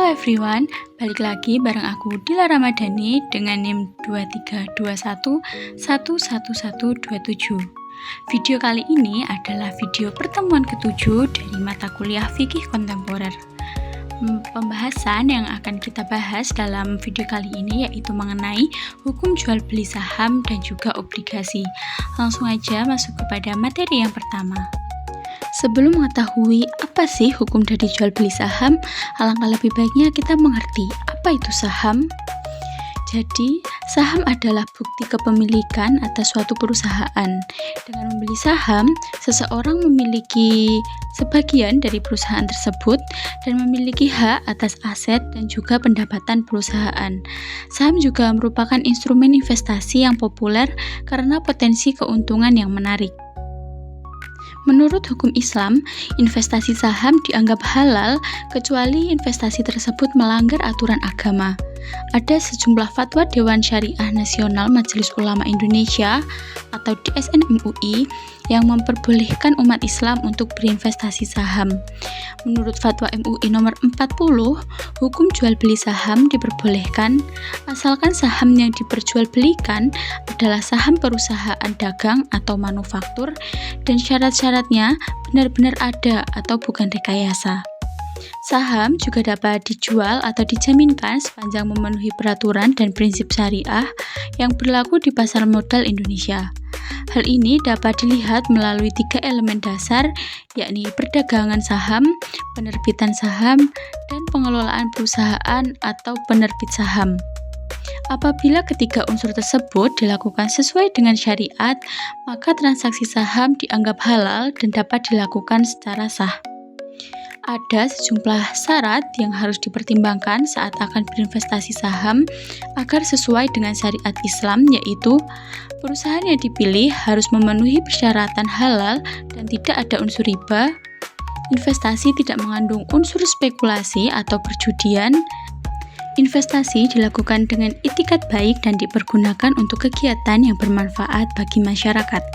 Halo everyone, balik lagi bareng aku Dila Ramadhani dengan NIM 2321111127. Video kali ini adalah video pertemuan ke-7 dari mata kuliah Fikih Kontemporer. Pembahasan yang akan kita bahas dalam video kali ini yaitu mengenai hukum jual beli saham dan juga obligasi. Langsung aja masuk kepada materi yang pertama. Sebelum mengetahui apa sih hukum dari jual beli saham, alangkah lebih baiknya kita mengerti apa itu saham. Jadi, saham adalah bukti kepemilikan atas suatu perusahaan. Dengan membeli saham, seseorang memiliki sebagian dari perusahaan tersebut dan memiliki hak atas aset dan juga pendapatan perusahaan. Saham juga merupakan instrumen investasi yang populer karena potensi keuntungan yang menarik. Menurut hukum Islam, investasi saham dianggap halal kecuali investasi tersebut melanggar aturan agama. Ada sejumlah fatwa Dewan Syariah Nasional Majelis Ulama Indonesia atau DSN MUI yang memperbolehkan umat Islam untuk berinvestasi saham. Menurut fatwa MUI nomor 40, hukum jual beli saham diperbolehkan asalkan saham yang diperjualbelikan adalah saham perusahaan dagang atau manufaktur dan syarat-syaratnya benar-benar ada atau bukan rekayasa. Saham juga dapat dijual atau dijaminkan sepanjang memenuhi peraturan dan prinsip syariah yang berlaku di pasar modal Indonesia. Hal ini dapat dilihat melalui 3 elemen dasar, yakni perdagangan saham, penerbitan saham, dan pengelolaan perusahaan atau penerbit saham. Apabila ketiga unsur tersebut dilakukan sesuai dengan syariat, maka transaksi saham dianggap halal dan dapat dilakukan secara sah. Ada sejumlah syarat yang harus dipertimbangkan saat akan berinvestasi saham agar sesuai dengan syariat Islam, yaitu perusahaan yang dipilih harus memenuhi persyaratan halal dan tidak ada unsur riba, investasi tidak mengandung unsur spekulasi atau perjudian, investasi dilakukan dengan itikat baik dan dipergunakan untuk kegiatan yang bermanfaat bagi masyarakat.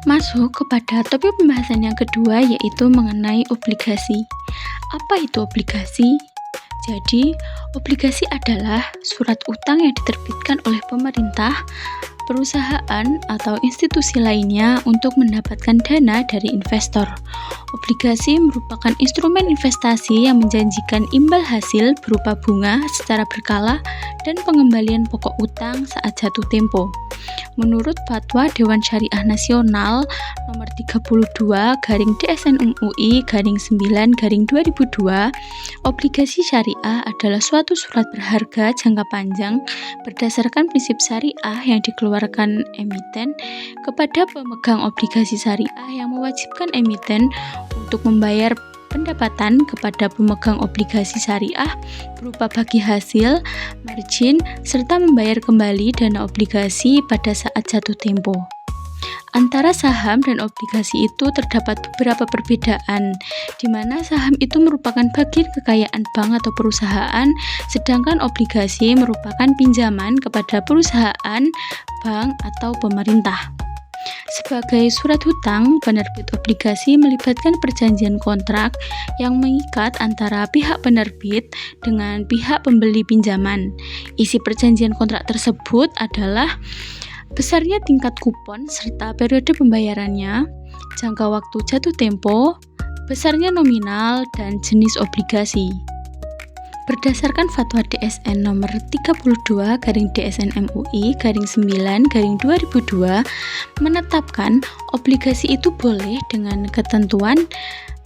Masuk kepada topik pembahasan yang kedua yaitu mengenai obligasi. Apa itu obligasi? Jadi, obligasi adalah surat utang yang diterbitkan oleh pemerintah, perusahaan, atau institusi lainnya untuk mendapatkan dana dari investor. Obligasi merupakan instrumen investasi yang menjanjikan imbal hasil berupa bunga secara berkala dan pengembalian pokok utang saat jatuh tempo. Menurut Fatwa Dewan Syariah Nasional nomor 32/DSN-MUI/9/2002, obligasi syariah adalah suatu surat berharga jangka panjang berdasarkan prinsip syariah yang dikeluarkan emiten kepada pemegang obligasi syariah yang mewajibkan emiten untuk membayar pendapatan kepada pemegang obligasi syariah berupa bagi hasil, margin, serta membayar kembali dana obligasi pada saat jatuh tempo. Antara saham dan obligasi itu terdapat beberapa perbedaan, di mana saham itu merupakan bagian kekayaan bank atau perusahaan, sedangkan obligasi merupakan pinjaman kepada perusahaan, bank, atau pemerintah. Sebagai surat hutang, penerbit obligasi melibatkan perjanjian kontrak yang mengikat antara pihak penerbit dengan pihak pembeli pinjaman. Isi perjanjian kontrak tersebut adalah besarnya tingkat kupon serta periode pembayarannya, jangka waktu jatuh tempo, besarnya nominal, dan jenis obligasi. Berdasarkan Fatwa DSN nomor 32/DSN-MUI/9/2002 menetapkan obligasi itu boleh dengan ketentuan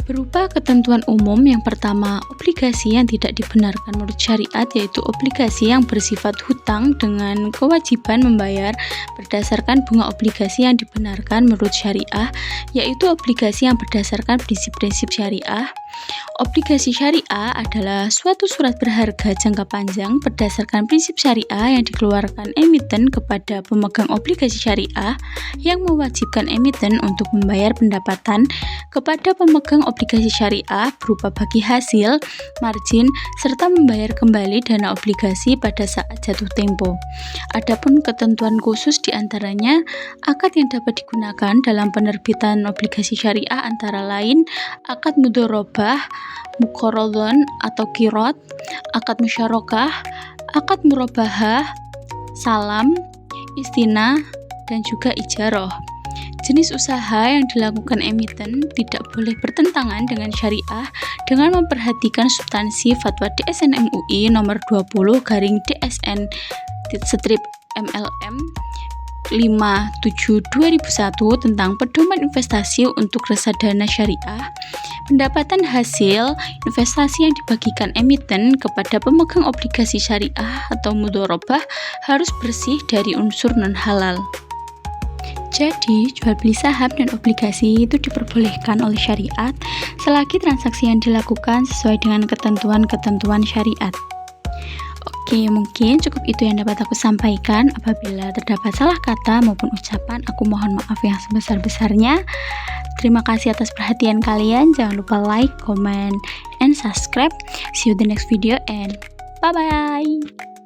berupa ketentuan umum. Yang pertama, obligasi yang tidak dibenarkan menurut syariat yaitu obligasi yang bersifat hutang dengan kewajiban membayar berdasarkan bunga obligasi yang dibenarkan menurut syariah, yaitu obligasi yang berdasarkan prinsip-prinsip syariah. Obligasi syariah adalah suatu surat berharga jangka panjang berdasarkan prinsip syariah yang dikeluarkan emiten kepada pemegang obligasi syariah yang mewajibkan emiten untuk membayar pendapatan kepada pemegang obligasi syariah berupa bagi hasil, margin, serta membayar kembali dana obligasi pada saat jatuh tempo. Adapun ketentuan khusus diantaranya akad yang dapat digunakan dalam penerbitan obligasi syariah antara lain akad mudharabah, muqaradhon atau qirad, akad musyarakah, akad murabahah, salam, istinah, dan juga ijarah. Jenis usaha yang dilakukan emiten tidak boleh bertentangan dengan syariah dengan memperhatikan substansi Fatwa DSN MUI nomor 20/DSN/MLM 57/2001 tentang pedoman investasi untuk reksadana syariah. Pendapatan hasil investasi yang dibagikan emiten kepada pemegang obligasi syariah atau mudharabah harus bersih dari unsur non-halal. Jadi, jual beli saham dan obligasi itu diperbolehkan oleh syariat selagi transaksi yang dilakukan sesuai dengan ketentuan-ketentuan syariat. Oke, mungkin cukup itu yang dapat aku sampaikan. Apabila terdapat salah kata maupun ucapan, aku mohon maaf yang sebesar-besarnya. Terima kasih atas perhatian kalian. Jangan lupa like, comment, and subscribe. See you the next video and bye-bye.